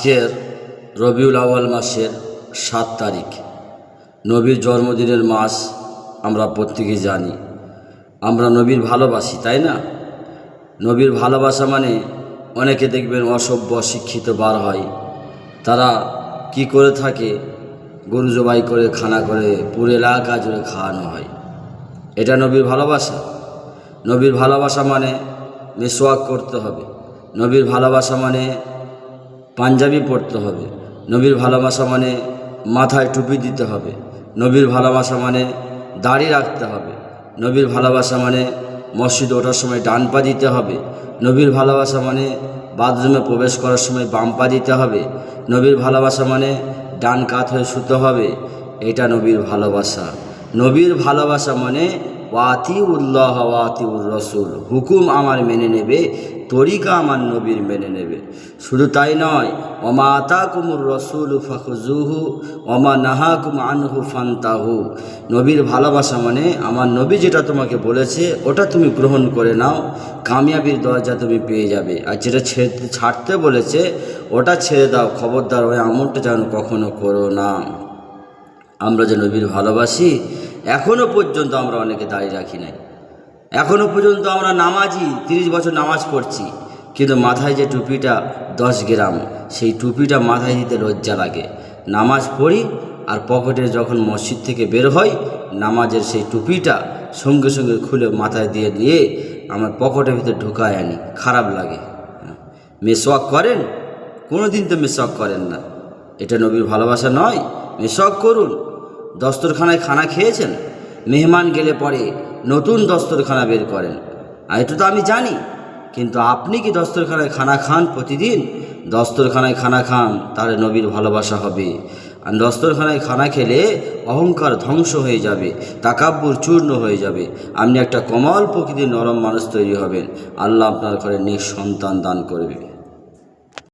আজকের রবিউল আউয়াল মাসের ৭ তারিখ, নবীর জন্মদিনের মাস। আমরা প্রত্যেকেই জানি আমরা নবীর ভালোবাসি, তাই না? নবীর ভালোবাসা মানে অনেকে দেখবেন অসভ্য অশিক্ষিত বার হয়, তারা কি করে থাকে, গরু জবাই করে খানা করে পুরো এলাকা জুড়ে খাওয়ানো হয়। এটা নবীর ভালোবাসা? নবীর ভালোবাসা মানে মিসওয়াক করতে হবে, নবীর ভালোবাসা মানে পাঞ্জাবি পরতে হবে, নবীর ভালোবাসা মানে মাথায় টুপি দিতে হবে, নবীর ভালোবাসা মানে দাড়ি রাখতে হবে, নবীর ভালোবাসা মানে মসজিদে ওঠার সময় ডান পা দিতে হবে, নবীর ভালোবাসা মানে বাথরুমে প্রবেশ করার সময় বাম পা দিতে হবে, নবীর ভালোবাসা মানে ডান কাত হয়ে শুতে হবে। এটা নবীর ভালোবাসা। নবীর ভালোবাসা মানে ওয়াতিউল্লাহ ওয়াতিউর রসুল, হুকুম আমার মেনে নেবে, তরিকা আমার নবীর মেনে নেবে। শুধু তাই নয়, ওমা আতাকুমুর রসুল ফাখুজুহু ওমা নাহাকুম আনহু ফান্তাহু। নবীর ভালোবাসা মানে আমার নবী যেটা তোমাকে বলেছে ওটা তুমি গ্রহণ করে নাও, কামিয়াবির দরজা তুমি পেয়ে যাবে। আর যেটা ছাড়তে বলেছে ওটা ছেড়ে দাও, খবরদার ওই আমলটা যেন কখনো করো না। আমরা যে নবীর ভালোবাসি, এখনও পর্যন্ত আমরা অনেকে দাঁড়িয়ে রাখি নাই, এখনও পর্যন্ত আমরা নামাজি, 30 বছর নামাজ পড়ছি, কিন্তু মাথায় যে টুপিটা 10 গ্রাম, সেই টুপিটা মাথায় দিতে লজ্জা লাগে। নামাজ পড়ি আর পকেটে যখন মসজিদ থেকে বের হয়, নামাজের সেই টুপিটা সঙ্গে সঙ্গে খুলে মাথায় দিয়ে দিয়ে আমার পকেটের ভিতরে ঢুকায় আনি, খারাপ লাগে। মিসওয়াক করেন? কোনো দিন তো মিসওয়াক করেন না। এটা নবীর ভালোবাসা নয়। মিসওয়াক করুন। দস্তরখানায় খানা খেয়েছেন, মেহমান গেলে পরে নতুন দস্তরখানা বের করেন, আর এটা তো আমি জানি, কিন্তু আপনি কি দস্তরখানায় খানা খান প্রতিদিন? দস্তরখানায় খানা খান, তাহলে নবীর ভালোবাসা হবে। আর দস্তরখানায় খানা খেলে অহংকার ধ্বংস হয়ে যাবে, তাকাব্বুর চূর্ণ হয়ে যাবে, আপনি একটা কোমল প্রকৃতির নরম মানুষ তৈরি হবেন। আল্লাহ আপনার ঘরে নিঃসন্তান দান করবে।